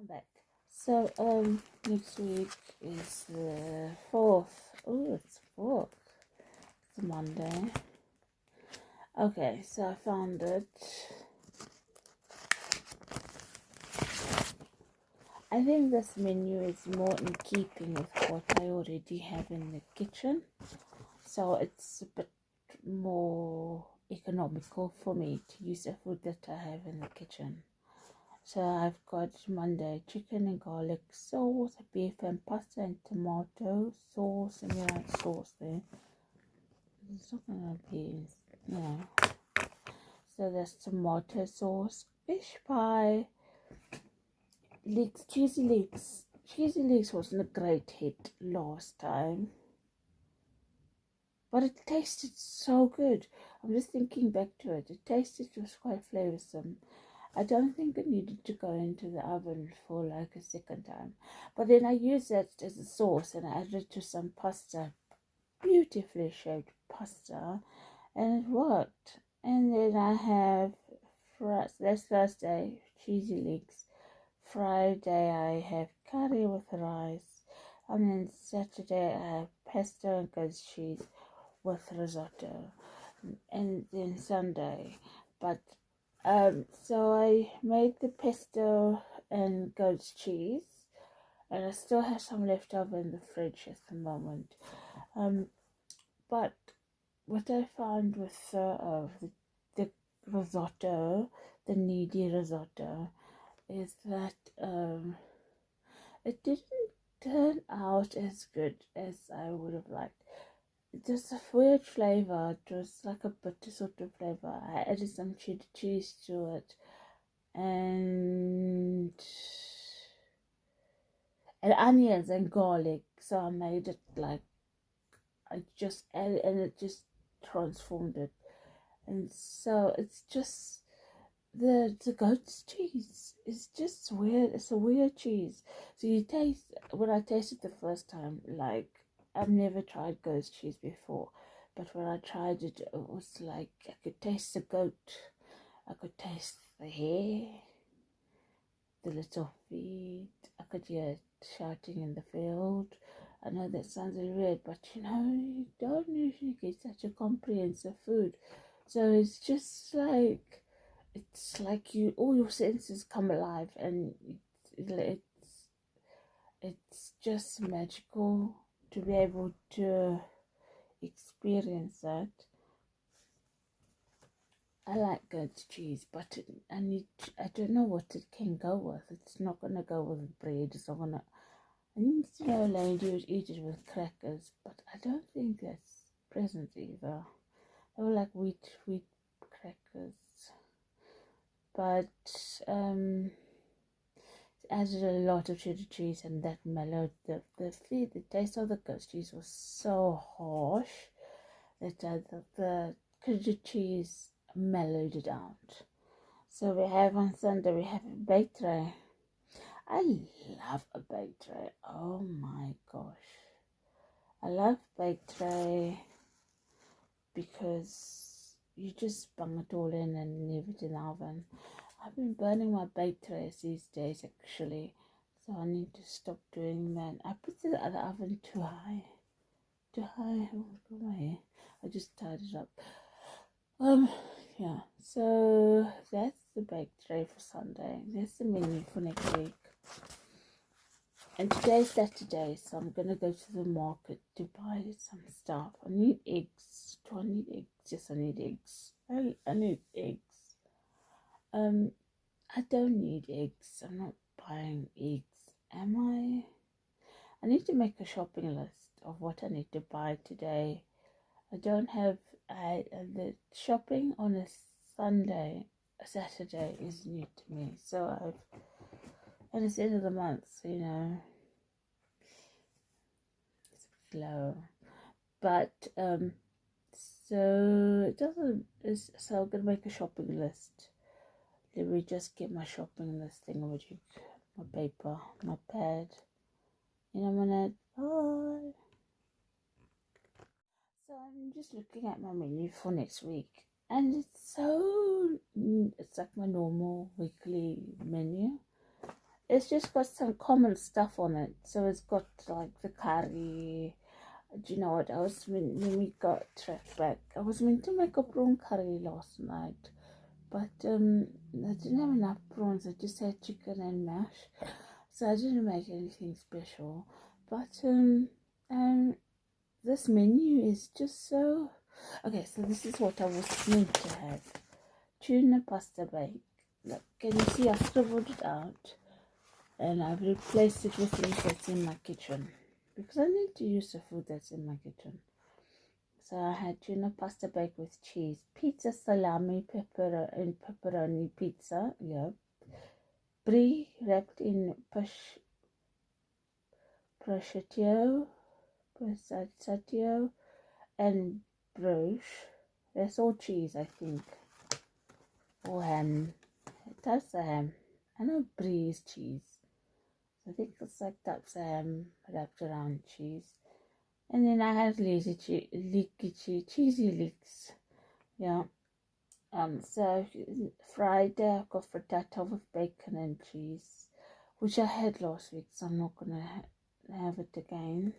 back. So next week is the 4th. Oh, it's 4th. It's a Monday. Okay, so I found it. I think this menu is more in keeping with what I already have in the kitchen. So it's a bit more economical for me to use the food that I have in the kitchen. So I've got Monday chicken and garlic sauce, beef and pasta and tomato sauce, and sauce there. It's not gonna be, So there's tomato sauce, fish pie, leeks, cheesy leeks. Cheesy leeks wasn't a great hit last time, but it tasted so good. I'm just thinking back to it. It was quite flavoursome. I don't think it needed to go into the oven for like a second time. But then I used that as a sauce and I added it to some pasta, beautifully shaped pasta, and it worked. And then I have, that's Thursday, cheesy leeks. Friday I have curry with rice. And then Saturday I have pesto and goat's cheese with risotto. And then Sunday, but so I made the pesto and goat's cheese, and I still have some left over in the fridge at the moment. But what I found with the risotto, the needy risotto, is that it didn't turn out as good as I would have liked. Just a weird flavor. It was like a bitter sort of flavor. I added some cheddar cheese to it, and onions and garlic. So I made it like I just added, and it just transformed it. And so it's just the goat's cheese is just weird. It's a weird cheese. So you taste, when I tasted the first time, like, I've never tried goat's cheese before, but when I tried it, it was like I could taste the goat, I could taste the hair, the little feet, I could hear it shouting in the field. I know that sounds really weird, but you don't usually get such a comprehensive food. So it's just like, it's like all your senses come alive, and it's just magical to be able to experience that. I like goat's cheese, but I don't know what it can go with. It's not gonna go with bread. It's not gonna. I need to know, lady would eat it with crackers, but I don't think that's present either. They were like wheat crackers, but added a lot of cheddar cheese, and that mellowed the taste of the goat's cheese was so harsh that the cheddar cheese mellowed it out. So we have on Sunday, we have a baked tray. I love a baked tray. Oh my gosh, I love baked tray because you just bung it all in and leave it in the oven. I've been burning my baked trays these days actually, so I need to stop doing that. I put the other oven too high. Oh my hair. I just tied it up. Yeah, so that's the baked tray for Sunday. That's the menu for next week. And today's Saturday, so I'm gonna go to the market to buy some stuff. I need eggs. Do I need eggs? Yes, I need eggs. I need eggs. I don't need eggs. I'm not buying eggs, am I? I need to make a shopping list of what I need to buy today. I don't have the shopping on a Saturday is new to me. So and it's the end of the month, so it's a bit slow. But so it doesn't. So I'm gonna make a shopping list. Let me just get my shopping list thing over my paper, my pad. In a minute. Bye. So I'm just looking at my menu for next week, and it's like my normal weekly menu. it's just got some common stuff on it. So it's got like the curry. Do you know what? When we got tracked back, I was meant to make a prawn curry last night, but I didn't have enough prawns. I just had chicken and mash, so I didn't make anything special. But this menu is just so okay. So this is what I was meant to have: tuna pasta bake. Look, can you see? I scribbled it out, and I've replaced it with things that's in my kitchen because I need to use the food that's in my kitchen. So I had tuna pasta bake with cheese, pizza, salami, and pepperoni pizza, yeah. Brie wrapped in prosciutto, and broche. That's all cheese, I think. Or ham. That's a ham. I know brie is cheese. I think it's like that's ham wrapped around cheese. And then I had cheesy leeks. Yeah. So Friday I've got frittata with bacon and cheese, which I had last week, so I'm not gonna have it again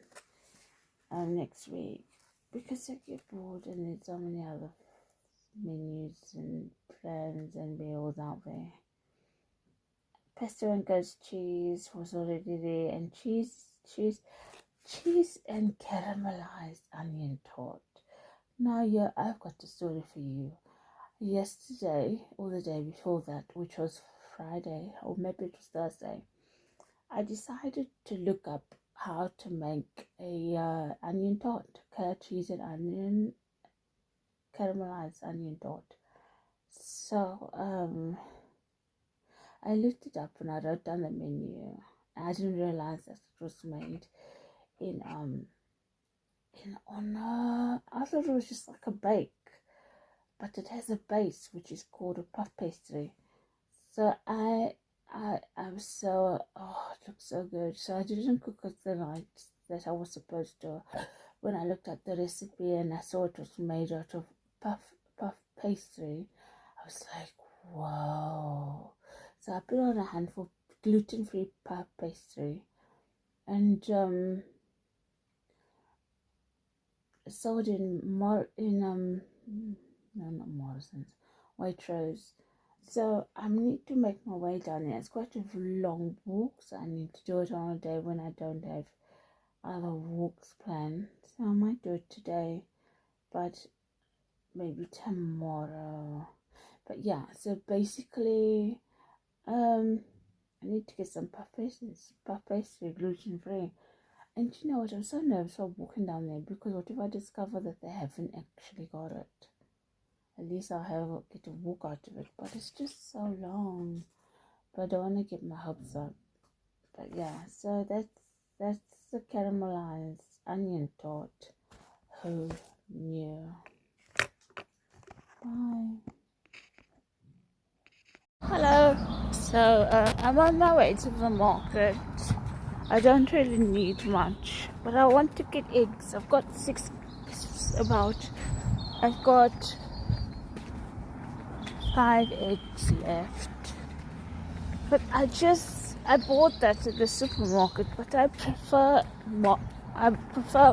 next week because I get bored and there's so many other menus and plans and meals out there. Pesto and goat's cheese was already there, and cheese and caramelized onion tart. Now, yeah, I've got a story for you. Yesterday, or the day before that, which was Friday, or maybe it was Thursday, I decided to look up how to make a onion tart, cheese and onion, caramelized onion tart. So, I looked it up and I wrote down the menu. I didn't realize that it was made I thought it was just like a bake, but it has a base which is called a puff pastry. So I was so, it looks so good. So I didn't cook it the night that I was supposed to. When I looked at the recipe and I saw it was made out of puff pastry, I was like, whoa. So I put on a handful gluten-free puff pastry and sold in no, not Morrison's, Waitrose. So I need to make my way down there. It's quite a long walk, so I need to do it on a day when I don't have other walks planned. So I might do it today, but maybe tomorrow. But yeah, so basically, I need to get some puff pastry, gluten-free. And you know what, I'm so nervous of walking down there because what if I discover that they haven't actually got it? At least I'll get a walk out of it, but it's just so long. But I don't want to get my hopes up. But yeah, so that's the caramelized onion tart. Who knew? Bye. Hello. So I'm on my way to the market. I don't really need much, but I want to get eggs. I've got I've got 5 eggs left. But I bought that at the supermarket, but I prefer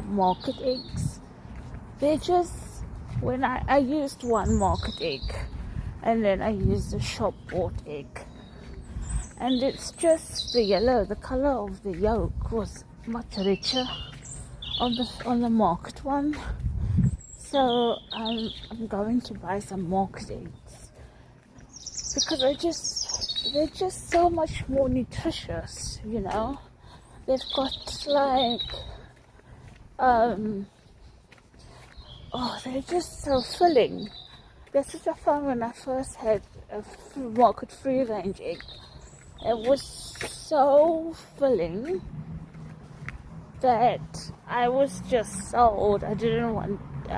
market eggs. They're just, when I used one market egg, and then I used a shop bought egg. And it's just the color of the yolk was much richer on the market one. So I'm going to buy some market eggs because they're just so much more nutritious, you know. They've got like they're just so filling. That's what I found when I first had a market free range egg. It was so filling that I was just sold. I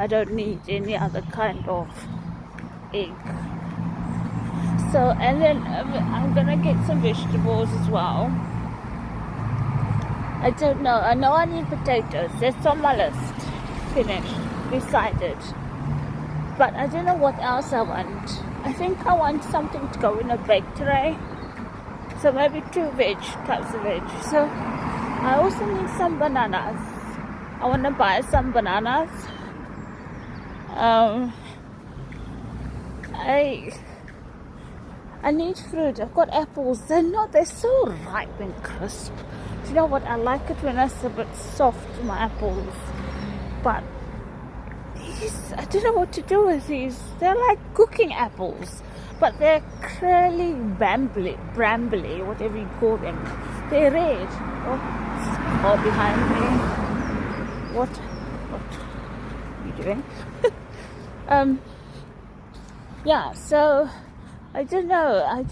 don't need any other kind of egg. So, and then I'm gonna get some vegetables as well. I don't know. I know I need potatoes. That's on my list. Finished. Decided. But I don't know what else I want. I think I want something to go in a bake tray. So maybe 2 types of veg. So I also need some bananas. I want to buy some bananas. I need fruit. I've got apples. They're so ripe and crisp. Do you know what? I like it when it's a bit soft, my apples. But I don't know what to do with these. They're like cooking apples, but they're curly, brambly, whatever you call them. They're red. Oh, behind me. What are you doing? Yeah, so I don't know. I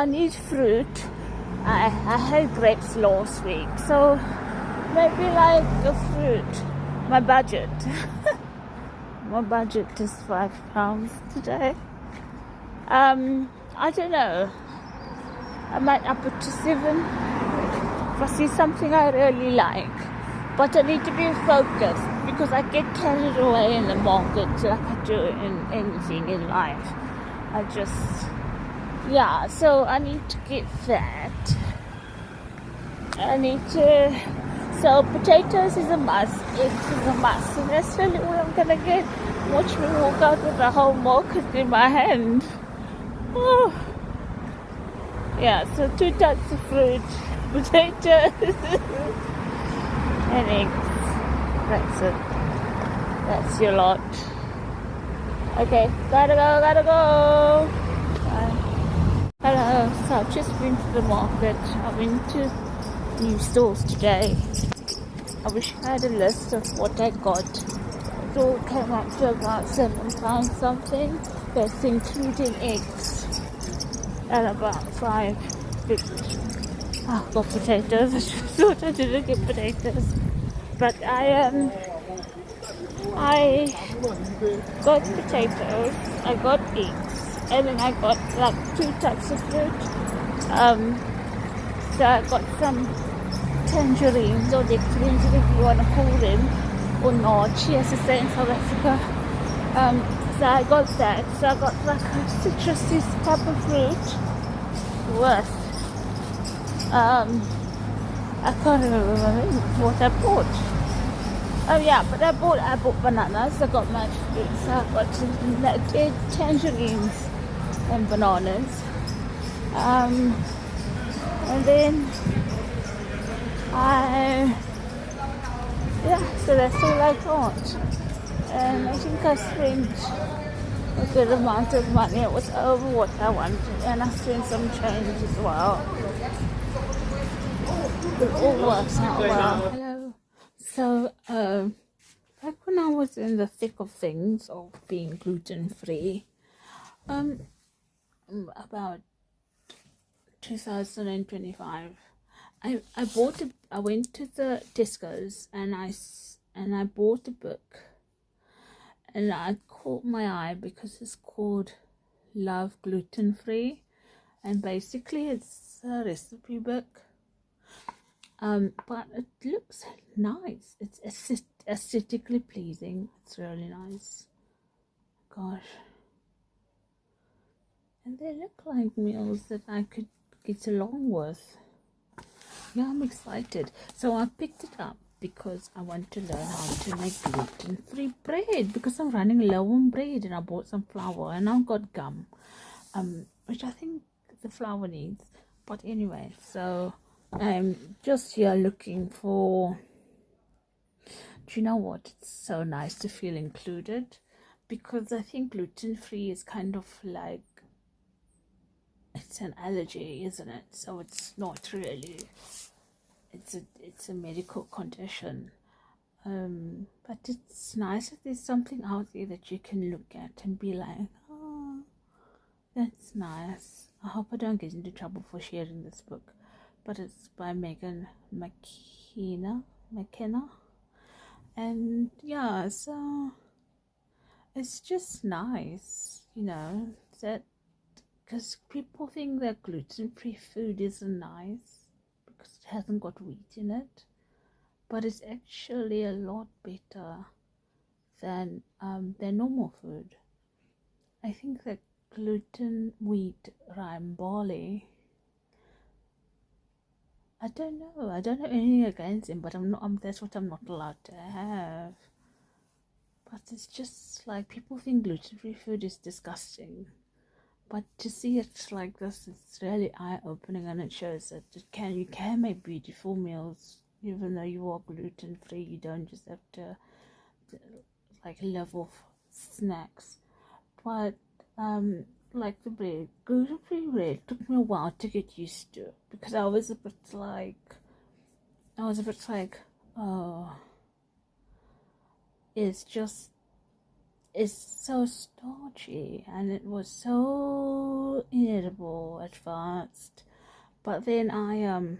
need fruit. I had grapes last week, so maybe like a fruit. My budget. My budget is £5 today. I don't know. I might up it to 7 if I see something I really like. But I need to be focused because I get carried away in the market like I do in anything in life. So I need to get that. So potatoes is a must, eggs is a must, and that's really all I'm gonna get. Watch me walk out with the whole market in my hand. Oh. Yeah, so 2 types of fruit, potatoes and eggs. That's it. That's your lot. Okay, gotta go. Bye. Hello, so I've just been to the market. I've been to new stores today. I wish I had a list of what I got. It all came up to about £7 something. That's including eggs. And about 5 I got potatoes. I just thought I didn't get potatoes. But I got potatoes, I got eggs, and then I got like 2 types of fruit. So I got some tangerines or nectarines, whatever you want to call them, or naartjie as they say in South Africa. So I got that. So I got like a citrusy type of fruit worth. I can't remember what I bought. Oh yeah, but I bought bananas. I got mashed fruits. So I got tangerines and bananas. And then so that's all I got. And I think I spent a good amount of money. It was over what I wanted, and I spent some change as well. It all works out well. Hello. So, back when I was in the thick of things of being gluten-free, about 2025, I went to the Tesco's and I bought a book, and I caught my eye because it's called Love Gluten Free, and basically it's a recipe book. But it looks nice. It's aesthetically pleasing. It's really nice. Gosh. And they look like meals that I could get along with. Yeah, I'm excited. So I picked it up because I want to learn how to make gluten-free bread, because I'm running low on bread, and I bought some flour and I've got gum, which I think the flour needs. But anyway, so I'm just here looking for, do you know what, it's so nice to feel included, because I think gluten-free is kind of like, it's an allergy, isn't it? So it's not really, it's a medical condition, but it's nice that there's something out there that you can look at and be like, oh, that's nice. I hope I don't get into trouble for sharing this book, but it's by Megan McKenna, and yeah, so it's just nice, that, because people think that gluten-free food isn't nice because it hasn't got wheat in it, but it's actually a lot better than normal food. I think that gluten, wheat, rye, and barley I don't know. I don't have anything against him, but that's what I'm not allowed to have. But it's just like people think gluten-free food is disgusting. But to see it like this, it's really eye-opening, and it shows that you can make beautiful meals even though you are gluten-free. You don't just have to like live off snacks. But like the bread, gluten-free bread took me a while to get used to, because I was a bit like, oh, it's so starchy, and it was so inedible at first. But then I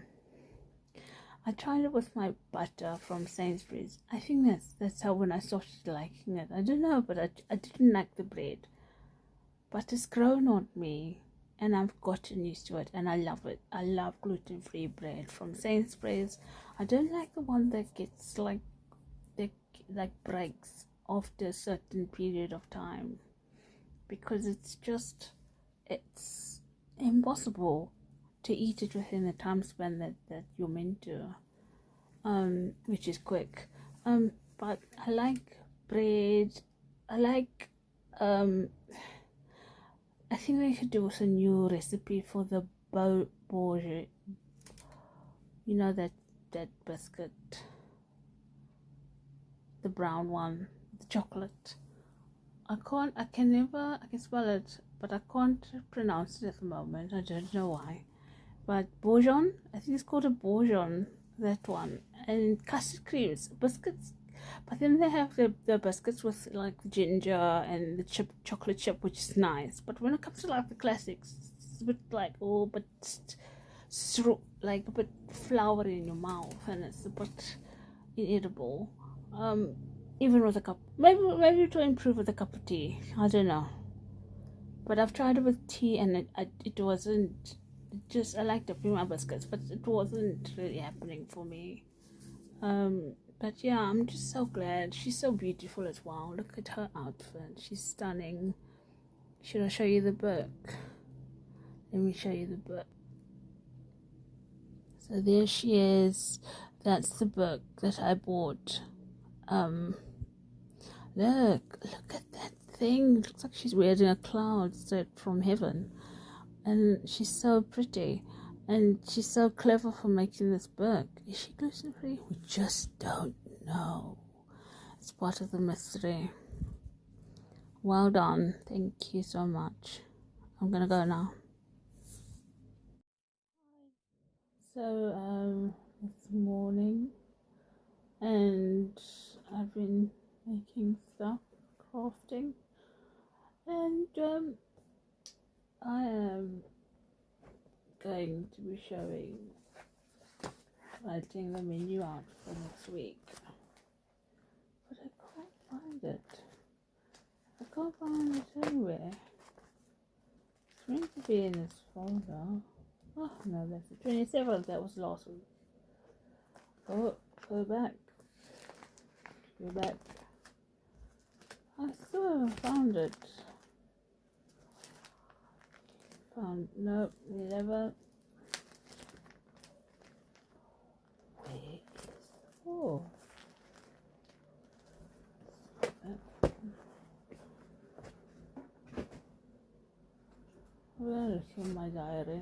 tried it with my butter from Sainsbury's. I think that's how, when I started liking it. I don't know, but I didn't like the bread. But it's grown on me, and I've gotten used to it, and I love it. I love gluten-free bread from Sainsbury's. I don't like the one that gets like breaks after a certain period of time, because it's impossible to eat it within the time span that you're meant to, which is quick. But I like bread. I like I think they should do a new recipe for the Bourget. You know that biscuit, the brown one, the chocolate. I can spell it, but I can't pronounce it at the moment. I don't know why. But Bourgeon, I think it's called a Bourgeon, that one. And custard creams, biscuits. But then they have the biscuits with like ginger and the chocolate chip, which is nice. But when it comes to like the classics, it's a bit like, but like a bit floury in your mouth, and it's a bit inedible. Even with a cup, maybe to improve with a cup of tea. I don't know. But I've tried it with tea, and it wasn't. I liked the prima biscuits, but it wasn't really happening for me. But yeah, I'm just so glad. She's so beautiful as well. Look at her outfit. She's stunning. Should I show you the book? Let me show you the book. So there she is. That's the book that I bought. Look at that thing. It looks like she's wearing a cloud straight from heaven. And she's so pretty. And she's so clever for making this book. Is she gluten-free? We just don't know. It's part of the mystery. Well done. Thank you so much. I'm gonna go now. So, it's morning, and I've been making stuff, crafting, and I am going to be writing the menu out for next week, but I can't find it. I can't find it anywhere. It's meant to be in this folder. Oh no, that's the 27th. That was last week. Oh, go back. I still haven't found it. Nope, 11. Where is the 4? I'm gonna look in my diary.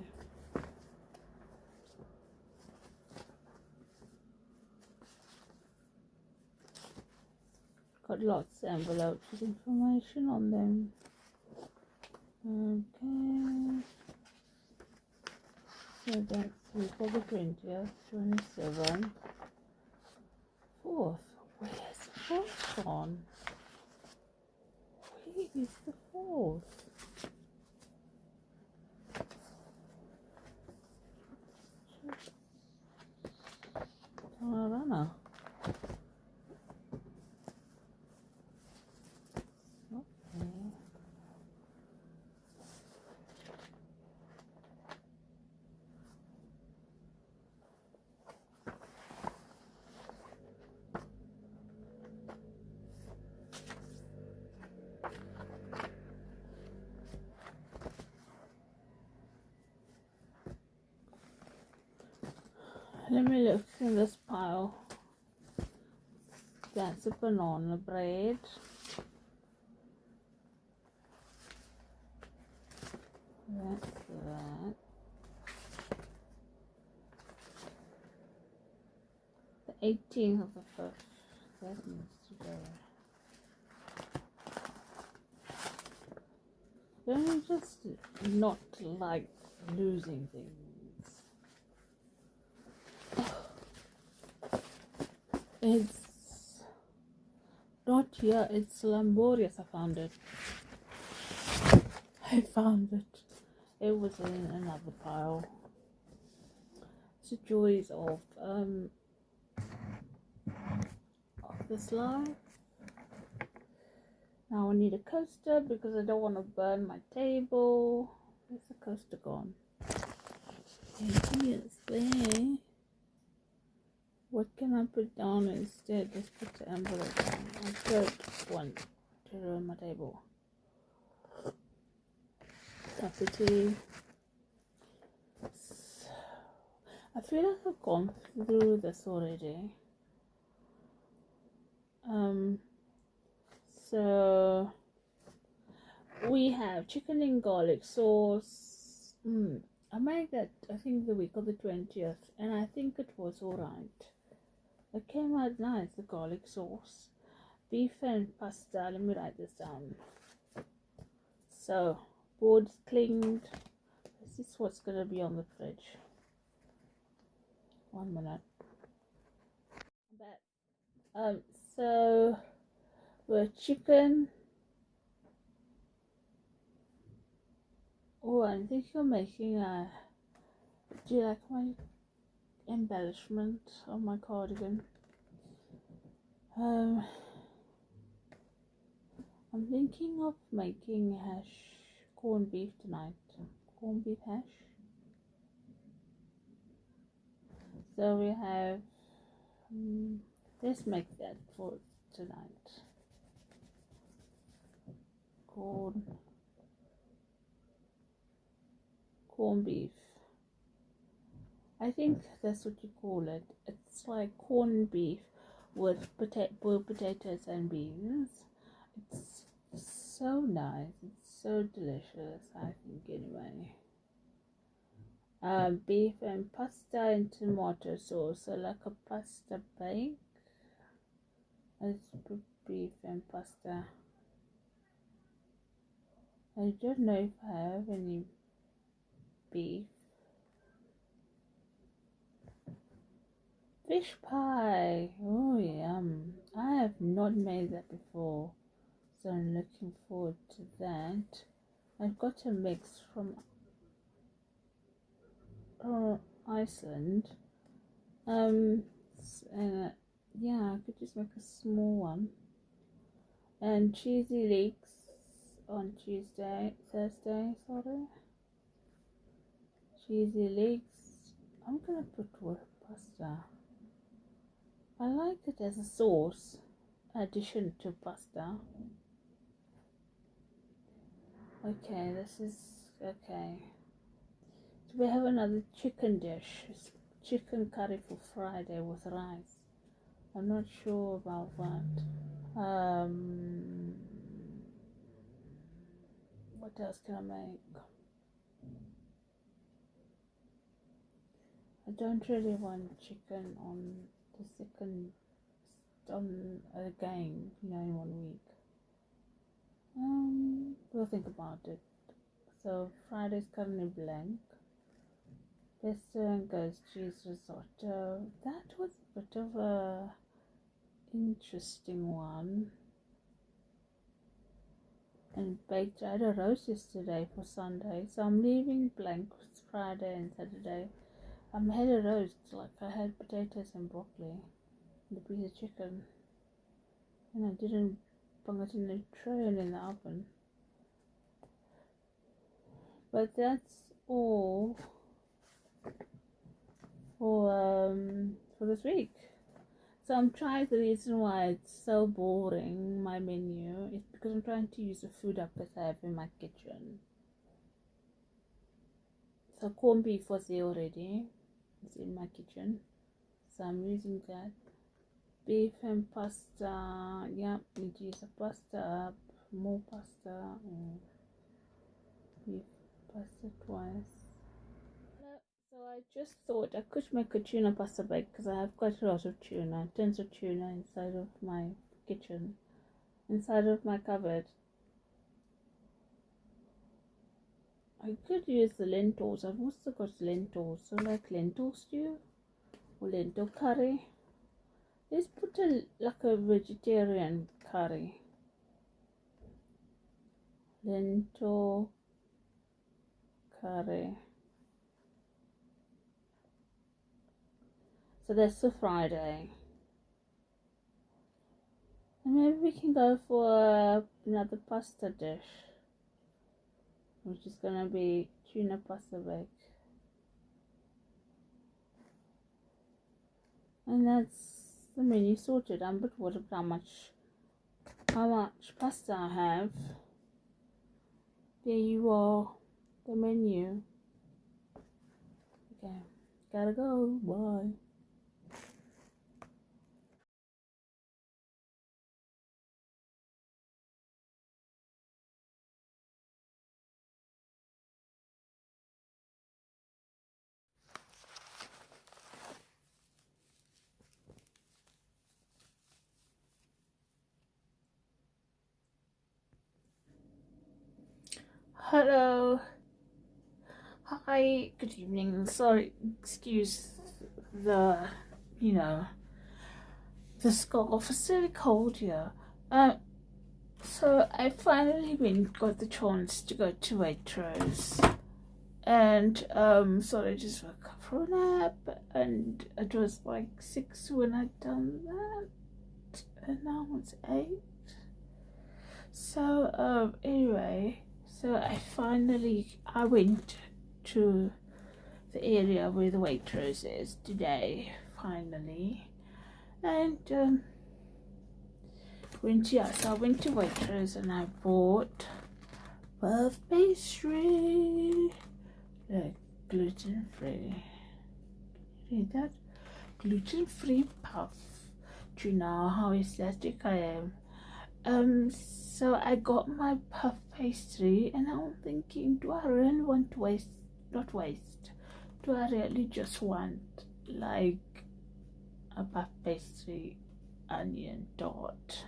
Got lots of envelopes with information on them. Okay. So that's week of the 20th, 27th. 4th. Where's the 4th on? Where is the 4th? I don't know. Let me look in this pile. That's a banana bread. That's that. The 18th of the 1st. That needs to go. Don't you just not like losing things? It's not here, it's Lamborius. I found it. It was in another pile. It's the joys of this life. Now I need a coaster because I don't want to burn my table. Where's the coaster gone? Maybe it's there. What can I put down instead? Let's put the envelope down. I don't want to ruin my table. Deputy. I feel like I've gone through this already. So we have chicken and garlic sauce. I made that I think the week of the 20th, and I think it was alright. It came out nice, the garlic sauce. Beef and pasta. Let me write this down. So boards cleaned. This is what's gonna be on the fridge. 1 minute. So with chicken. Oh, I think you're making a. Do you like my embellishment on my cardigan? I'm thinking of making corned beef tonight. Corned beef hash. So we have. Let's make that for tonight. Corned beef. I think that's what you call it. It's like corned beef with boiled potatoes and beans. It's so nice. It's so delicious, I think, anyway. Beef and pasta and tomato sauce. So like a pasta bake. Let's put beef and pasta. I don't know if I have any beef. Fish pie. Oh, yum. I have not made that before, so I'm looking forward to that. I've got a mix from Iceland. And yeah, I could just make a small one. And cheesy leeks on Thursday, sorry. Cheesy leeks. I'm gonna put with pasta. I like it as a sauce addition to pasta. Okay, this is okay. So we have another chicken dish. It's chicken curry for Friday with rice. I'm not sure about that. What else can I make? I don't really want chicken on the second again, in 1 week. We'll think about it. So Friday's currently blank. Pesto and ghost cheese risotto. That was a bit of a interesting one. And baked. I had a roast yesterday for Sunday, so I'm leaving blank Friday and Saturday. I had a roast, like I had potatoes and broccoli and a piece of chicken, and I didn't bung it in the tray and in the oven. But that's all for this week. So I'm trying. The reason why it's so boring, my menu, is because I'm trying to use the food up that I have in my kitchen. So corned beef was there already. It's in my kitchen. So I'm using that. Beef and pasta. Yeah, need to use the pasta up. More pasta. Beef pasta twice. So I just thought I could make a tuna pasta bake because I have quite a lot of tuna, tons of tuna inside of my kitchen, inside of my cupboard. I could use the lentils. I've also got lentils. So like lentil stew or lentil curry. Let's put like a vegetarian curry. Lentil curry. So that's the Friday. And maybe we can go for another pasta dish, which is gonna be tuna pasta bake. And that's the menu sorted. I'm a bit worried about how much pasta I have. There you are, the menu. Okay, gotta go. Bye. Hello. Hi. Good evening. Sorry, excuse the, the scarf. It's really cold here. So I finally got the chance to go to Waitrose. And sorry, I just woke up for a nap, and it was like 6 when I'd done that, and now it's 8. So anyway, so I went to the area where the Waitrose is today, finally, and so I went to Waitrose and I bought puff pastry, like gluten-free. Read that? Gluten-free puff. Do you know how ecstatic I am? So I got my puff pastry and I'm thinking, do I really want to not waste, do I really just want like a puff pastry onion tart?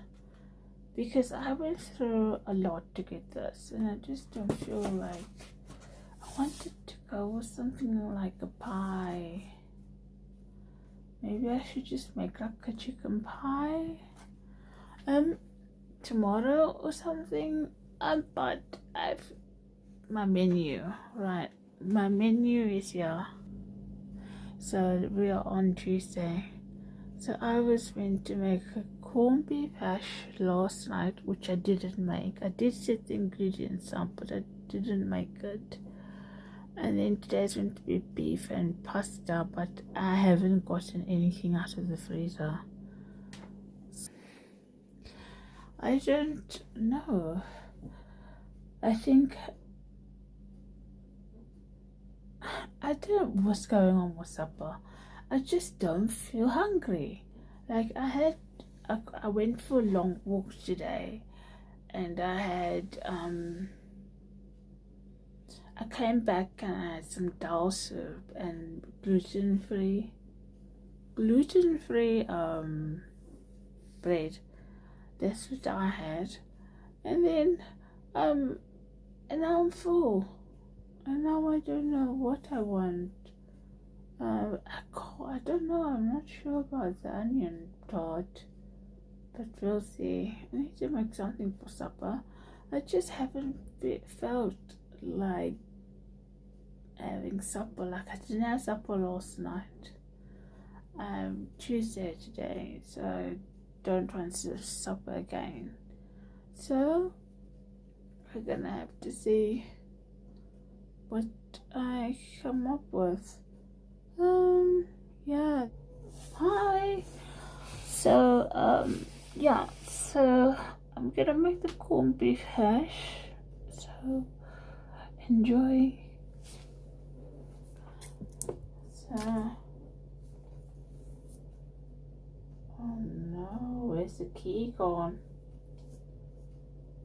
Because I went through a lot to get this and I just don't feel like I wanted to go with something like a pie. Maybe I should just make like a chicken pie tomorrow or something. But I've my menu, right? My menu is here. So we are on Tuesday. So I was meant to make a corned beef hash last night, which I didn't make. I did set the ingredients up, but I didn't make it. And then today's going to be beef and pasta, but I haven't gotten anything out of the freezer. I don't know. I think I don't know what's going on with supper. I just don't feel hungry. Like I went for a long walk today, and I came back and I had some dal soup and gluten-free bread. That's what I had. And then and now I'm full. And now I don't know what I want. I don't know. I'm not sure about the onion tart, but we'll see. I need to make something for supper. I just haven't felt like having supper. Like I didn't have supper last night. Tuesday today, so I don't want to supper again. So we're gonna have to see what I come up with. Yeah. Hi. So yeah, so I'm gonna make the corned beef hash, so enjoy. So the key gone?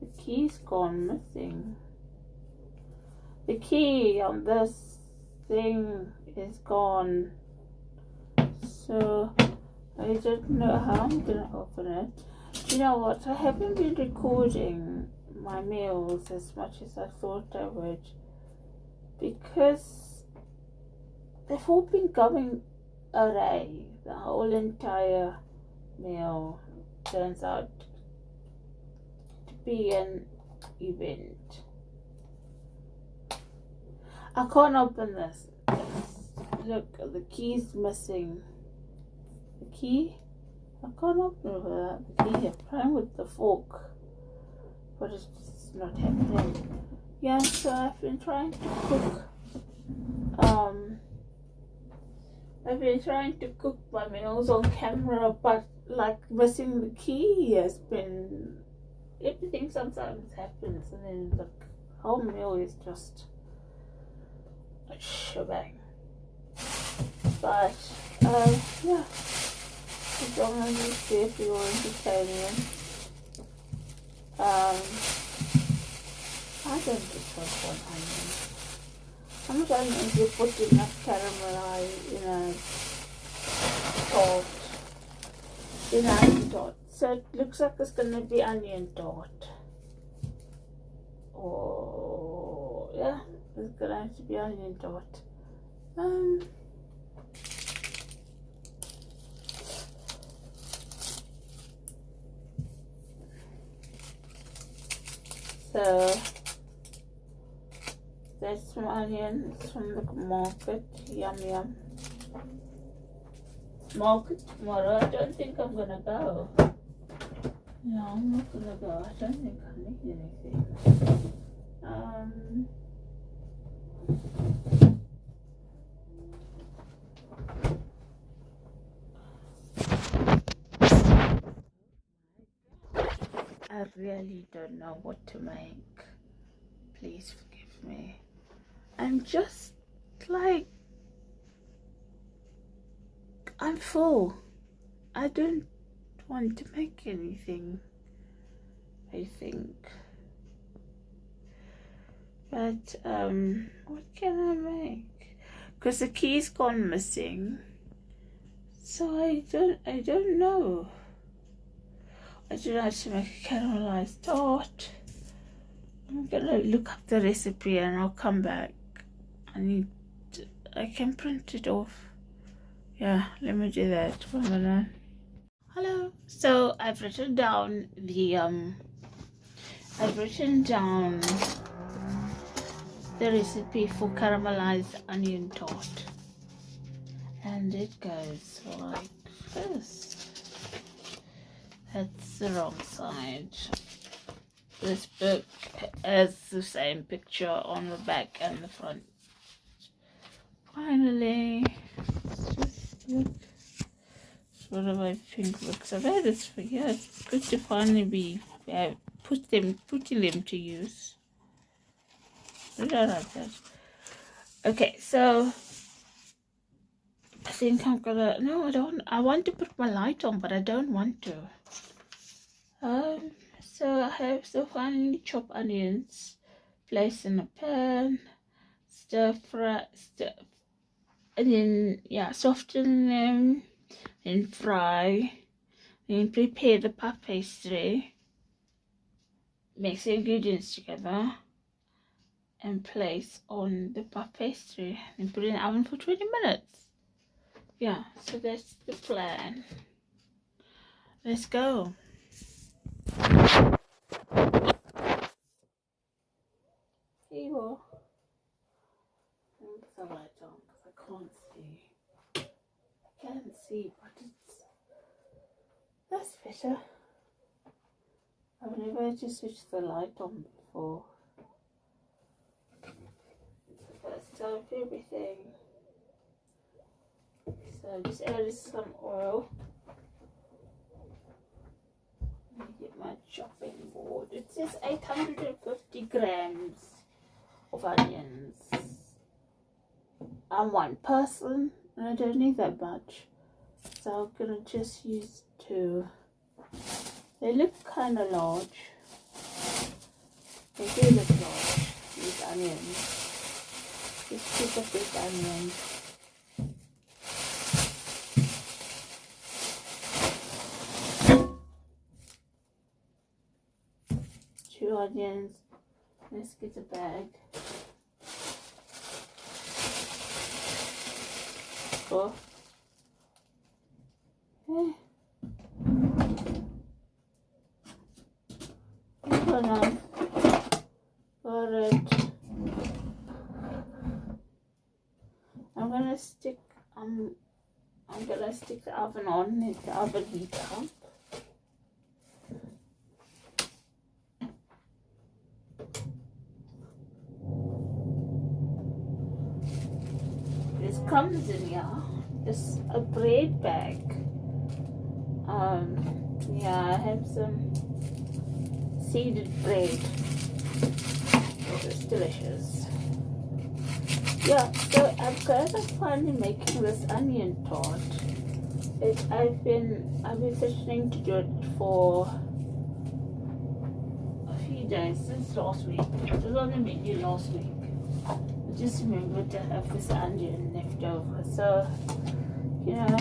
The key's gone missing. The key on this thing is gone. So I don't know how I'm gonna open it. Do you know what? I haven't been recording my meals as much as I thought I would, because they've all been going away. The whole entire meal turns out to be an event. I can't open this. Look, the key's missing. The key? I can't open it without the key. I'm trying with the fork, but it's not happening. Yeah, so I've been trying to cook. I've been trying to cook my meals on camera, but like missing the key has been. Everything sometimes happens, and then the whole meal is just a shebang. But yeah, as long as you see if you're entertaining. I don't just want one onion. How much onions you put enough caramelized in onion tart? So it looks like it's gonna be onion tart. Oh yeah, it's gonna have to be onion tart. So that's some onions from the market. Yum yum. Market tomorrow. I don't think I'm gonna go. No, I'm not gonna go. I don't think I need anything. I really don't know what to make. Please forgive me. I'm just like, I'm full. I don't want to make anything, I think. But what can I make? Because the key's gone missing. So I don't know. I don't know how to make a caramelized tart. I'm gonna look up the recipe and I'll come back. I can print it off. Yeah, let me do that. 1 minute. Hello. So I've written down the recipe for caramelized onion tart, and it goes like this. That's the wrong side. This book has the same picture on the back and the front. Finally, just look. It's one of my pink books. I've had this for years. It's good to finally putting them to use. I don't like that. Okay, so I think I'm gonna. No, I don't. I want to put my light on, but I don't want to. So I have finally chopped onions, place in a pan, stir fry, and then soften them, then fry, then prepare the puff pastry. Mix the ingredients together and place on the puff pastry and put it in the oven for 20 minutes. Yeah, so that's the plan. Let's go. Here you are. Put the light on because I can't see. I can see, but that's better. I've never had to switch the light on before. First time for everything. So I just added some oil. Let me get my chopping board. It says 850 grams of onions. I'm one person and I don't need that much. So I'm gonna just use 2. They look kind of large. They do look large, these onions. Let's pick up these onions. Two onions. Let's get a bag. Oh. Okay. Got it. I'm gonna stick the oven on, let the oven heat up. This comes in here. It's a bread bag. Yeah, I have some seeded bread. It's delicious. Yeah, so I'm kind of finally making this onion tart. I've been threatening to do it for a few days since last week. It was on the menu last week. I just remembered to have this onion left over. So, you know,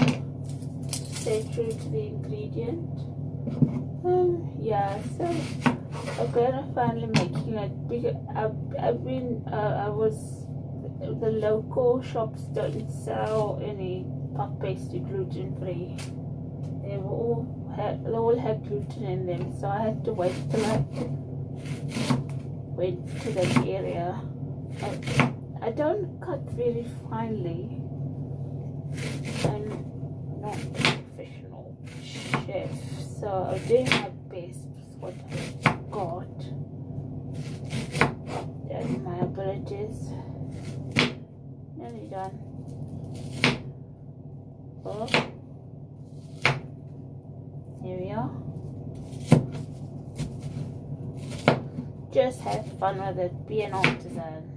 stay true to the ingredient. Yeah, so I'm gonna finally making it because the local shops don't sell any puff pastry gluten free. They all had gluten in them, so I had to wait till I went to that area. I don't cut very finely. I'm not a professional chef, so I'm doing my best with what I've got and my abilities. Nearly done. Oh, here we are. Just have fun with it. Be an artisan.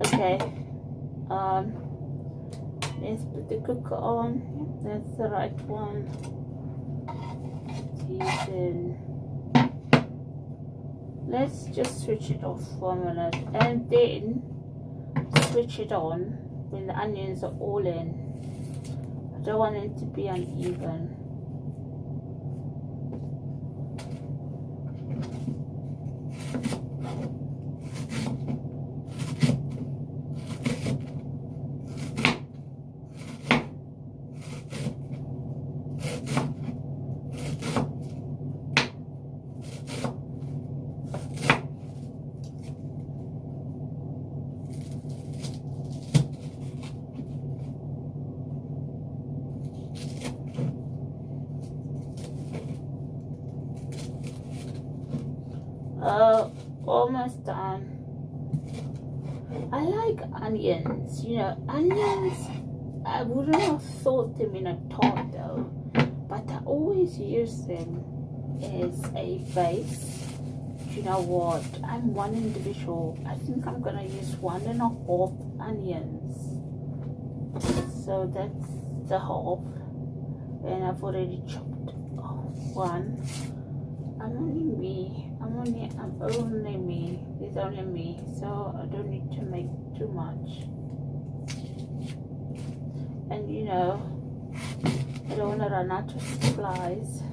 Okay, let's put the cooker on. That's the right one. Season. Let's just switch it off for a minute and then switch it on when the onions are all in. I don't want it to be uneven. Almost done. I like onions. You know, onions, I wouldn't have thought them in a tart though, but I always use them as a base. You know what? I'm one individual. I think I'm gonna use 1.5 onions. So that's the half, and I've already chopped one. I'm only me. It's only me, so I don't need to make too much. And you know, I don't want to run out of supplies.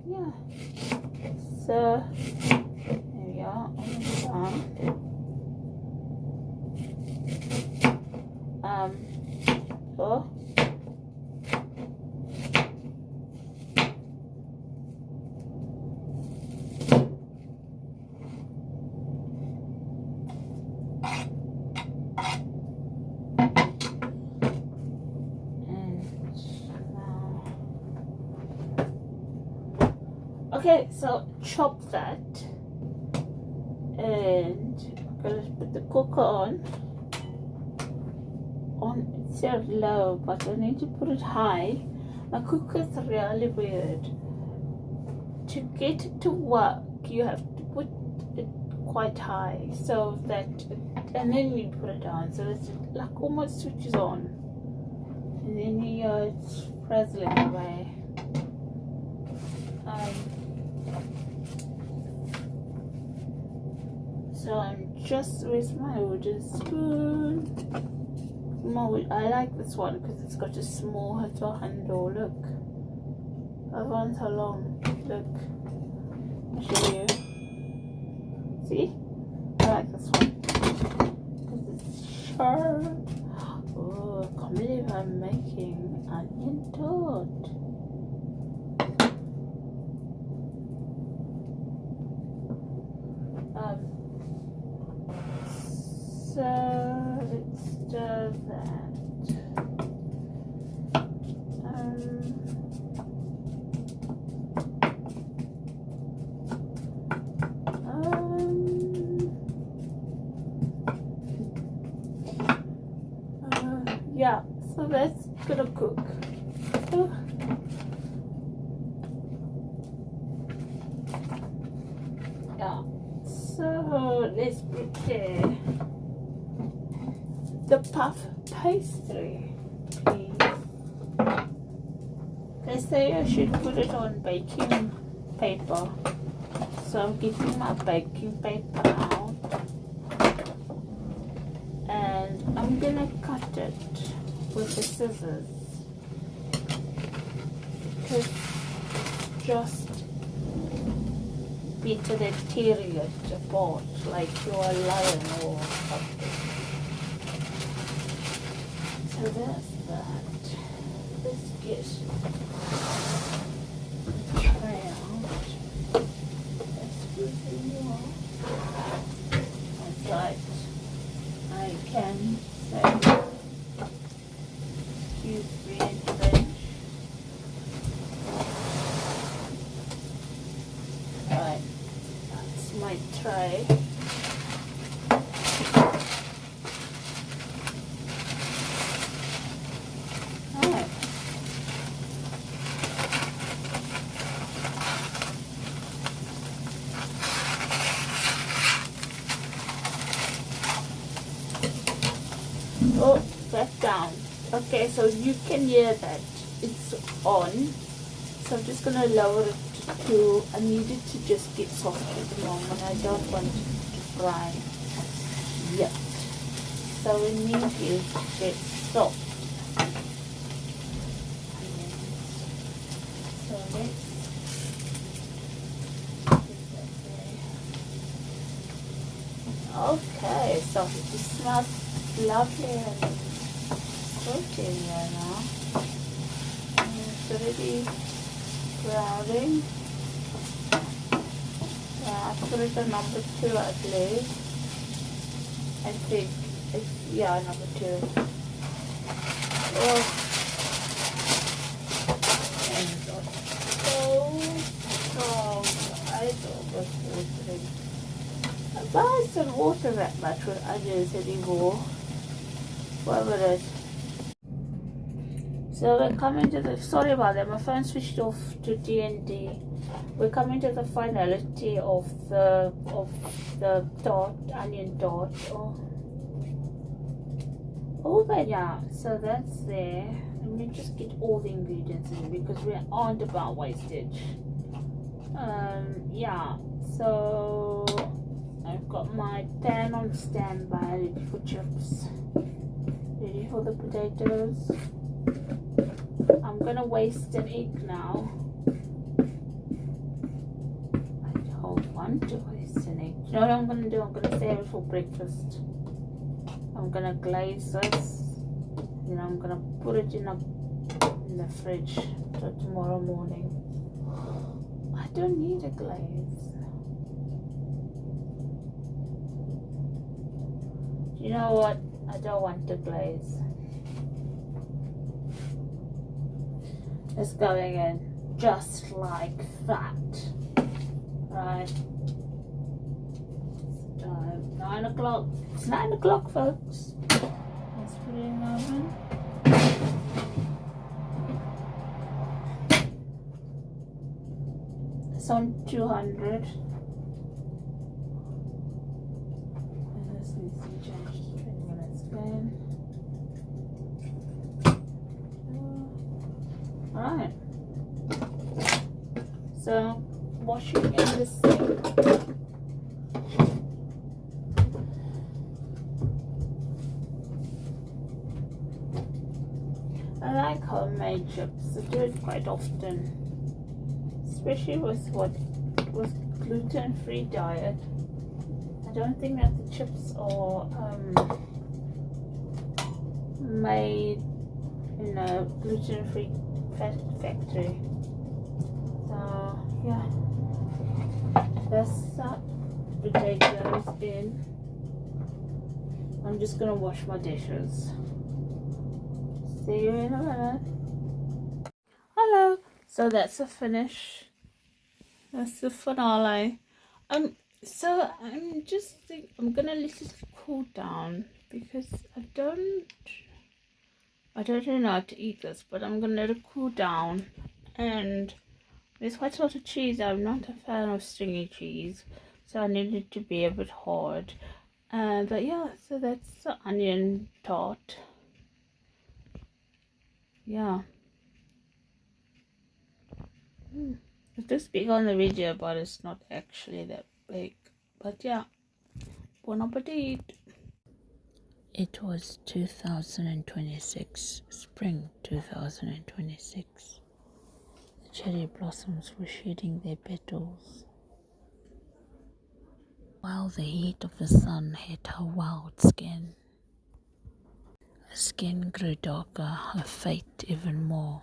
Yeah. So there we are. Almost done. Oh. Okay, so chop that, and I'm gonna put the cooker on. It's set low, but I need to put it high. My cooker is really weird. To get it to work, you have to put it quite high, so that, and then you put it down, so it's like almost switches on, and then you hear it's frazzling away. So I'm just, where's my wooden spoon? I like this one because it's got a small little handle. Look, that one's how long. Look, I'll show you. See, I like this one because it's sharp. Oh, I can't believe I'm making onion toast. So let's do that. Yeah, so that's gonna cook. Yeah, so let's prepare the puff pastry, please. They say I should put it on baking paper, so I'm getting my baking paper out, and I'm gonna cut it with the scissors, because just better than tearing it apart like you're a lion or something. So that's that. Let's get the tray out. Let's put it more. That's right. I can say, excuse me in French. Right, that's my tray. Oh, that's down. Okay, so you can hear that it's on. So I'm just gonna lower it to, I need it to just get soft at the moment. I don't want it to fry yet. So we need it to get soft. So let's okay, so it smells lovely and salty here now. And it's already browning. Yeah, I put it on number 2 at least. I think it's, yeah, number 2. Oh, and it's so strong. I don't know watering. I buy some water that much with onions anymore. What with it? So we're coming to the, sorry about that, my phone switched off to D&D. We're coming to the finality of the tart, onion tart. Oh, but yeah, so that's there. Let me just get all the ingredients in because we aren't about wastage. Yeah, so I've got my pan on standby, ready for chips, ready for the potatoes. I'm gonna waste an egg now. I don't want to waste an egg. You know what I'm gonna do? I'm gonna save it for breakfast. I'm gonna glaze this, then I'm gonna put it in the fridge till tomorrow morning. I don't need a glaze. You know what? I don't want to glaze. It's going in just like that. Right. It's time. 9 o'clock. It's 9 o'clock, folks. Let's put it in the oven. It's on 200. So washing in the sink. I like homemade chips. I do it quite often, especially with gluten-free diet. I don't think that the chips are made in a gluten-free factory. So yeah, that's that. Potatoes in. I'm just gonna wash my dishes. See you in a minute. Hello. So that's the finish. That's the finale. So I'm just I'm gonna let it cool down because I don't know how to eat this, but I'm gonna let it cool down. And there's quite a lot of cheese. I'm not a fan of stringy cheese, so I need it to be a bit hard. But yeah, so that's the onion tart. Yeah. It looks big on the video, but it's not actually that big. But yeah, bon appetit. It was 2026, spring 2026. The cherry blossoms were shedding their petals, while the heat of the sun hit her wild skin. Her skin grew darker, her fate even more.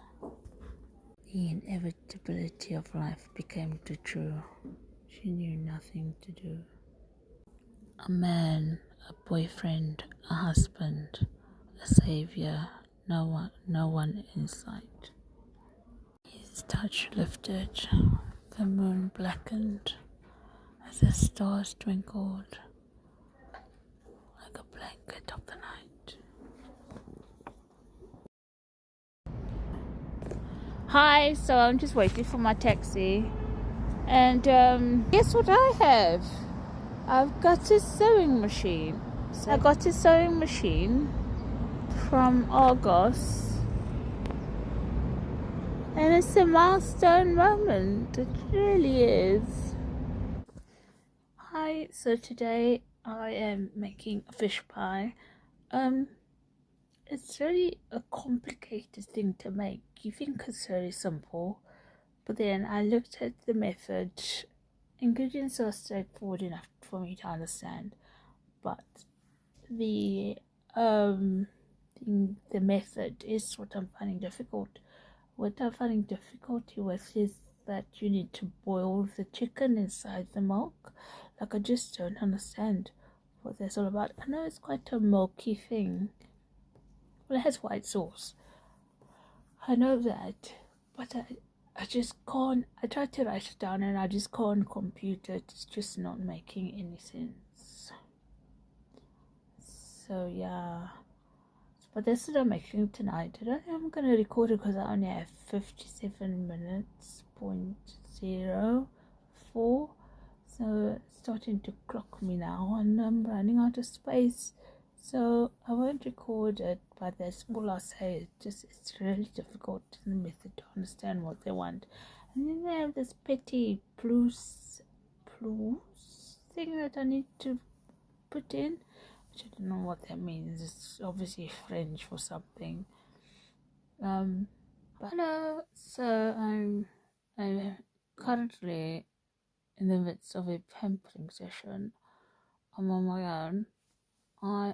The inevitability of life became too true. She knew nothing to do. A man, a boyfriend, a husband, a savior, no one in sight. His touch lifted, the moon blackened as the stars twinkled like a blanket of the night. Hi, so I'm just waiting for my taxi, and guess what I have? I've got a sewing machine. So I got a sewing machine from Argos, and it's a milestone moment. It really is. Hi, so today I am making a fish pie. It's really a complicated thing to make. You think it's very simple, but then I looked at the method. Ingredients are straightforward enough for me to understand, but the method is what I'm finding difficult. What I'm finding difficulty with is that you need to boil the chicken inside the milk. Like, I just don't understand what that's all about. I know it's quite a milky thing. Well, it has white sauce. I know that, but I just can't. I tried to write it down and I just can't compute it. It's just not making any sense. So yeah, but that's what I'm making tonight. I don't think I'm gonna record it because I only have 57 minutes, 0.04. So it's starting to clock me now, and I'm running out of space. So I won't record it, but that's all I'll say. It's really difficult in the method to understand what they want. And then they have this petty plus thing that I need to put in, which I don't know what that means. It's obviously French for something. But hello. So I'm currently in the midst of a pampering session. I'm on my own. I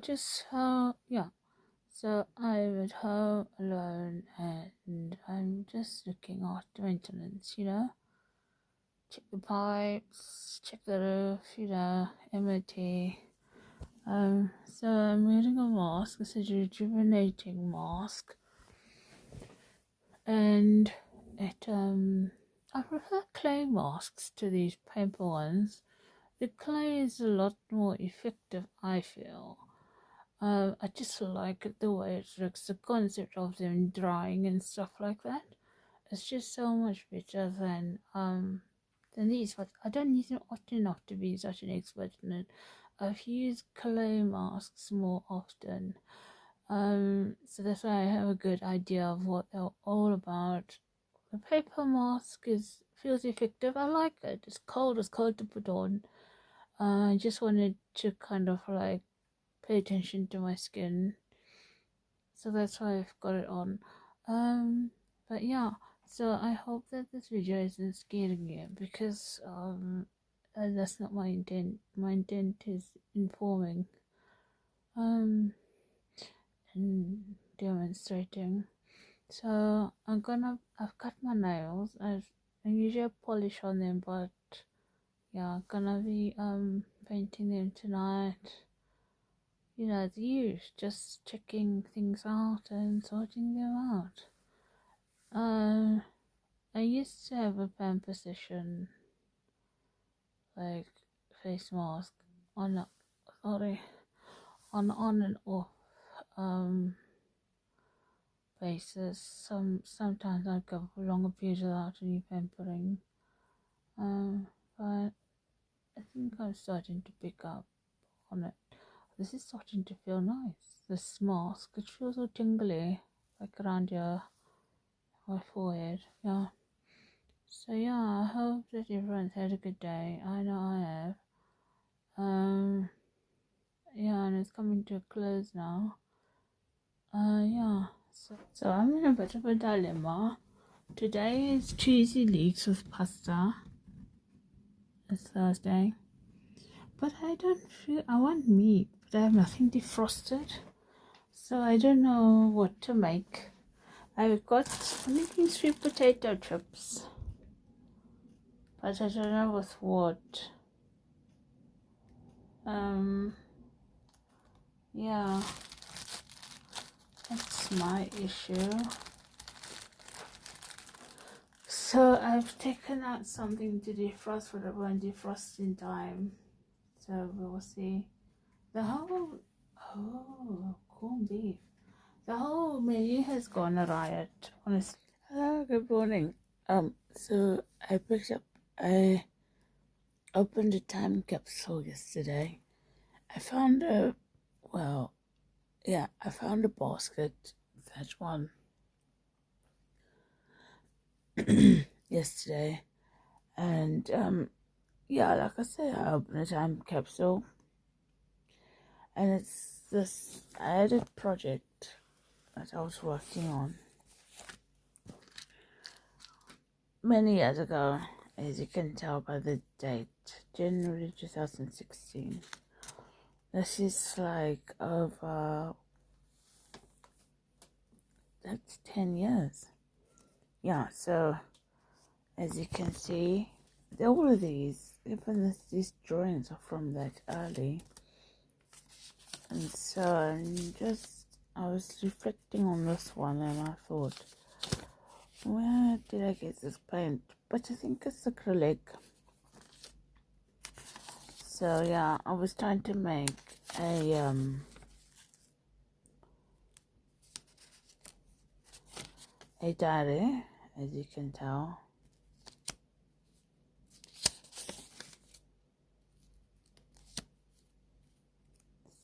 just yeah. So I'm at home alone, and I'm just looking after maintenance. Check the pipes, check the roof. MOT. So I'm wearing a mask. It's a rejuvenating mask, and I prefer clay masks to these paper ones. The clay is a lot more effective, I feel. I just like it the way it looks, the concept of them drying and stuff like that. It's just so much better than these. But I don't use them often enough to be such an expert in it. I've used clay masks more often. So that's why I have a good idea of what they're all about. The paper mask feels effective. I like it. It's cold. It's cold to put on. I just wanted to kind of like pay attention to my skin, so that's why I've got it on. But yeah, so I hope that this video isn't scaring you, because that's not my intent. My intent is informing and demonstrating. So I've cut my nails. I usually polish on them, but yeah, I'm gonna be painting them tonight. You know, the use, just checking things out and sorting them out. I used to have a pan position, like face mask, on sorry, on and off basis. Sometimes I go for longer periods without any pampering. But I think I'm starting to pick up on it. This is starting to feel nice. This mask, it feels so tingly, like around here, my forehead. Yeah. So yeah, I hope that everyone's had a good day. I know I have. Yeah, and it's coming to a close now. Yeah. So I'm in a bit of a dilemma. Today is cheesy leeks with pasta. It's Thursday. But I don't feel, I want meat, but I have nothing defrosted. So I don't know what to make. I'm making sweet potato chips. But I don't know with what. Yeah. That's my issue. So I've taken out something to defrost, but it won't defrost in time. So we'll see. Corned beef. The whole menu has gone a riot, honestly. Hello, good morning. So I opened a time capsule yesterday. I found a basket, that one, yesterday. And like I said, I opened a time capsule, and it's this I had a project that I was working on many years ago, as you can tell by the date, January 2016. This is like over, that's 10 years. Yeah, so as you can see, all of these, even these drawings are from that early. And so I was reflecting on this one, and I thought, where did I get this paint? But I think it's acrylic. So yeah, I was trying to make a diary, as you can tell.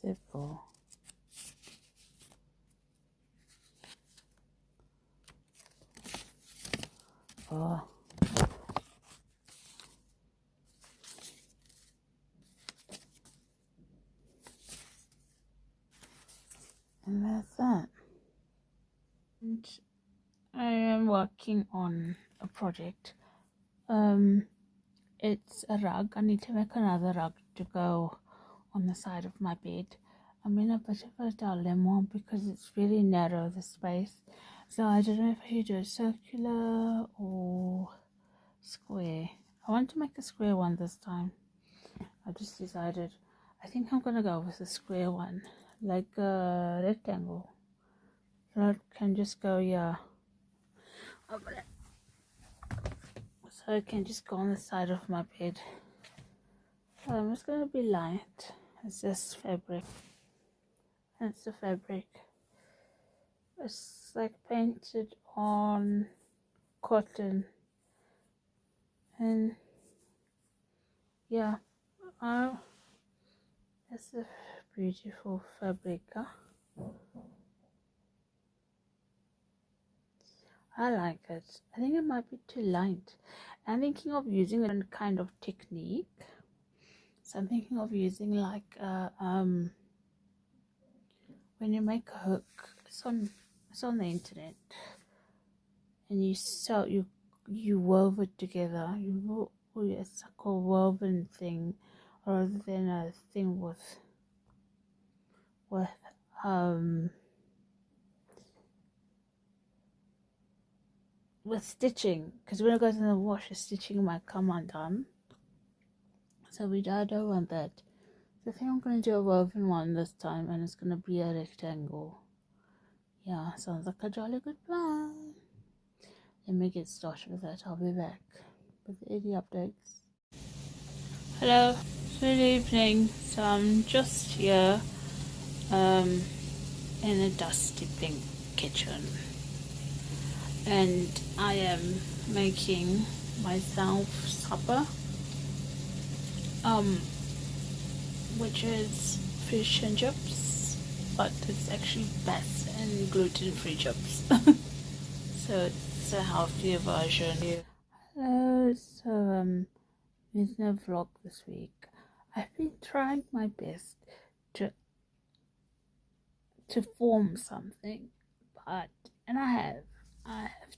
Simple. Oh. And that's that. And I am working on a project. It's a rug. I need to make another rug to go on the side of my bed. I'm in a bit of a dilemma because it's really narrow, the space. So I don't know if I should do a circular or square. I want to make a square one this time. I just decided, I think I'm gonna go with a square one, like a rectangle. So it can just go, yeah. So it can just go on the side of my bed. It's gonna be light. It's just fabric. It's the fabric. It's like painted on cotton. And yeah, it's a beautiful fabric. Huh? I like it. I think it might be too light. I'm thinking of using a different kind of technique. So I'm thinking of using like when you make a hook, it's on the internet, and you wove it together. It's like a woven thing, rather than a thing with um with stitching. Because when it goes in the wash, the stitching might come undone. So I don't want that. So I think I'm gonna do a woven one this time, and it's gonna be a rectangle. Yeah, sounds like a jolly good plan. Let me get started with that. I'll be back with any updates. Hello, good evening. So I'm just here in a dusty pink kitchen, and I am making myself supper, which is fish and chips, but it's actually bass and gluten-free chips. So it's a healthier version. Hello, so there's no vlog this week. I've been trying my best to form something, but and I have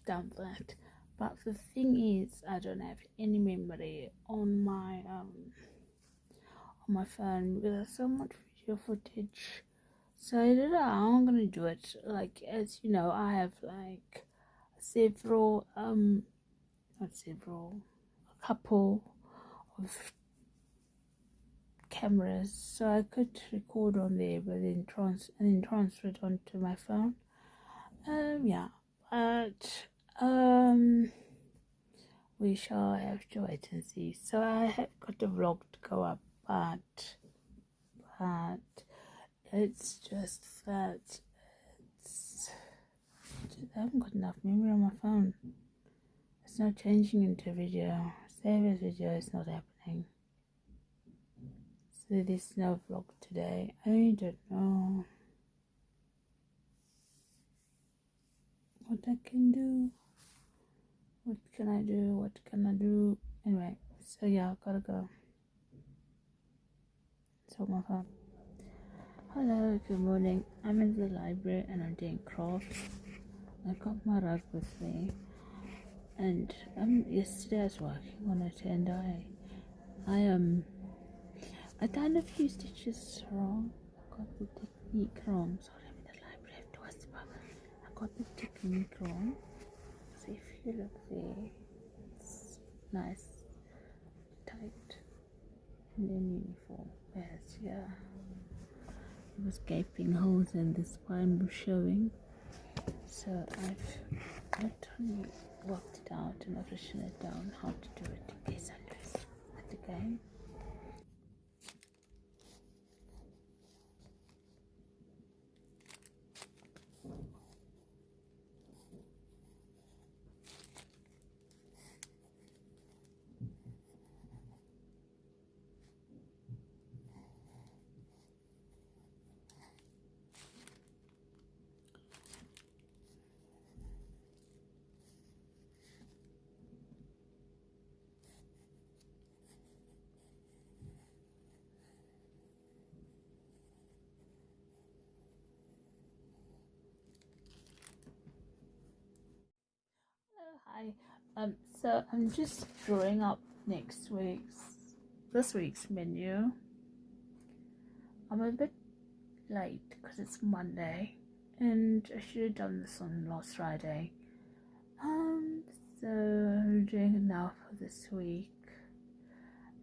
done that. But the thing is, I don't have any memory on my phone because there's so much video footage. So I don't know how I'm gonna do it. Like, as you know, I have like several not several, a couple of cameras, so I could record on there, but then transfer it onto my phone. Yeah, but we shall have to wait and see. So I have got a vlog to go up, but it's just that I haven't got enough memory on my phone. It's not changing into video. Save as video is not happening. So there's no vlog today. I don't know what I can do. What can I do? What can I do? Anyway, so yeah, I gotta go. So my phone. Hello, good morning. I'm in the library and I'm doing crafts. I got my rug with me, and yesterday I was working on it, and I done a few stitches wrong. I got the technique wrong. Sorry, I'm in the library. I have to whisper. I got the technique wrong. So if you look there, it's nice, tight, and then uniform. Whereas here, it was gaping holes and the spine was showing. So I've not only worked it out and I've written it down how to do it in case I lose it again. Hi. So I'm just drawing up this week's menu. I'm a bit late because it's Monday, and I should have done this on last Friday. So I'm doing it now for this week,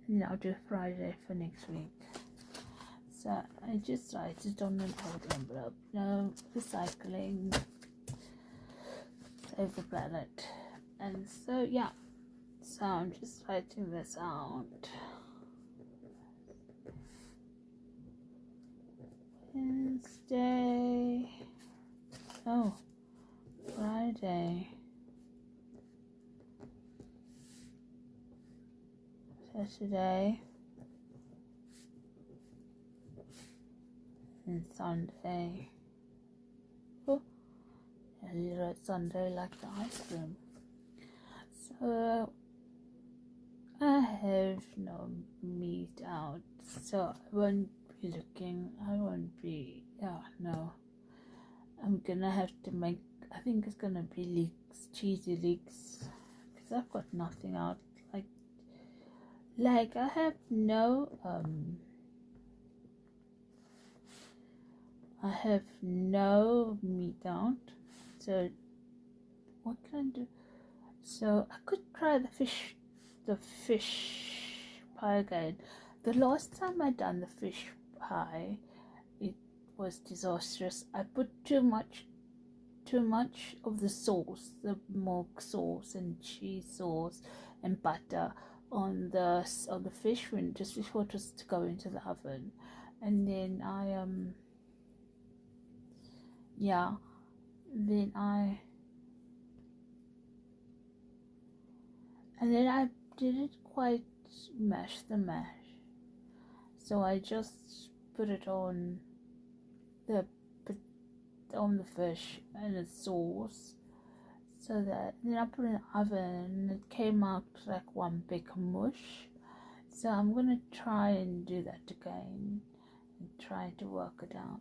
and then I'll do Friday for next week. So I just write it on an old envelope. No recycling. Save the planet. And so yeah, so I'm just writing this out. Wednesday, oh, Friday, Saturday, and Sunday. Oh, Sunday like the ice cream. So I have no meat out, so I won't be looking. I won't be. No. I'm gonna have to make. I think it's gonna be leeks, cheesy leeks, because I've got nothing out. Like I have no I have no meat out. So what can I do? So I could try the fish pie again. The last time I done the fish pie, it was disastrous. I put too much of the sauce, the milk sauce and cheese sauce and butter on the fish when just before it was to go into the oven, and then I didn't quite mash the mash, so I just put it on the fish and the sauce, so that then I put it in the oven and it came out like one big mush. So I'm gonna try and do that again and try to work it out.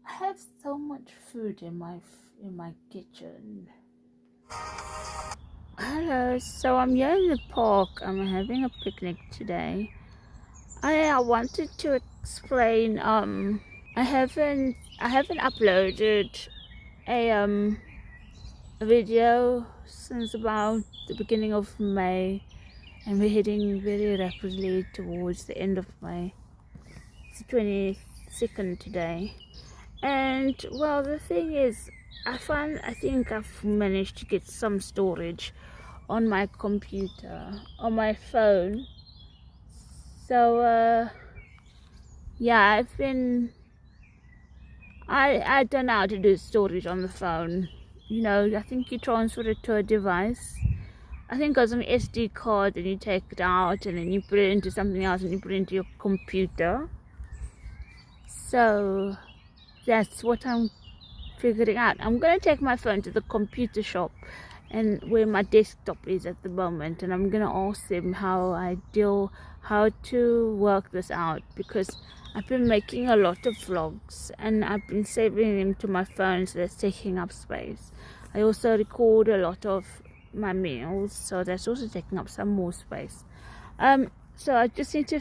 I have so much food in my kitchen. Hello, so I'm here in the park. I'm having a picnic today. I wanted to explain. I haven't uploaded a video since about the beginning of May, and we're heading very rapidly towards the end of May. It's the 22nd today, and well, the thing is, I think I've managed to get some storage on my computer, on my phone. So yeah, I don't know how to do storage on the phone. You know, I think you transfer it to a device. I think it goes on an SD card and you take it out and then you put it into something else and you put it into your computer. So that's what I'm figuring out. I'm going to take my phone to the computer shop and where my desktop is at the moment, and I'm going to ask them how to work this out, because I've been making a lot of vlogs and I've been saving them to my phone, so that's taking up space. I also record a lot of my meals, so that's also taking up some more space. So I just need to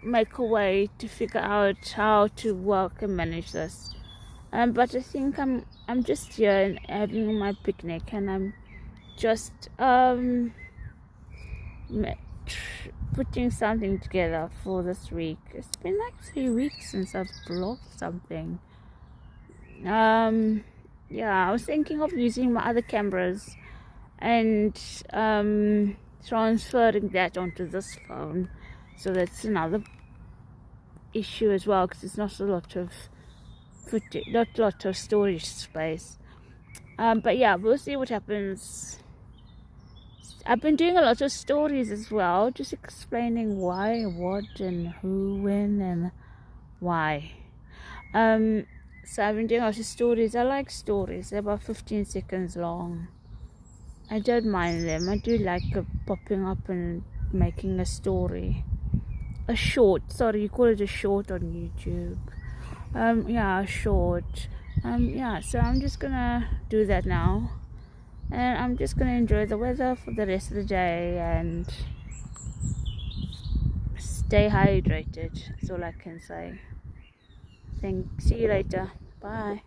make a way to figure out how to work and manage this. But I think I'm just here and having my picnic, and I'm just putting something together for this week. It's been like 3 weeks since I've vlogged something. Yeah, I was thinking of using my other cameras and transferring that onto this phone, so that's another issue as well, because it's not a lot of footage, not a lot of storage space. But yeah, we'll see what happens. I've been doing a lot of stories as well, just explaining why, what, and who, when, and why. So I've been doing a lot of stories. I like stories. They're about 15 seconds long. I don't mind them. I do like popping up and making a story. A short. Sorry, you call it a short on YouTube. Yeah, a short. Yeah, so I'm just gonna do that now. And I'm just gonna enjoy the weather for the rest of the day and stay hydrated. That's all I can say. See you later. Bye.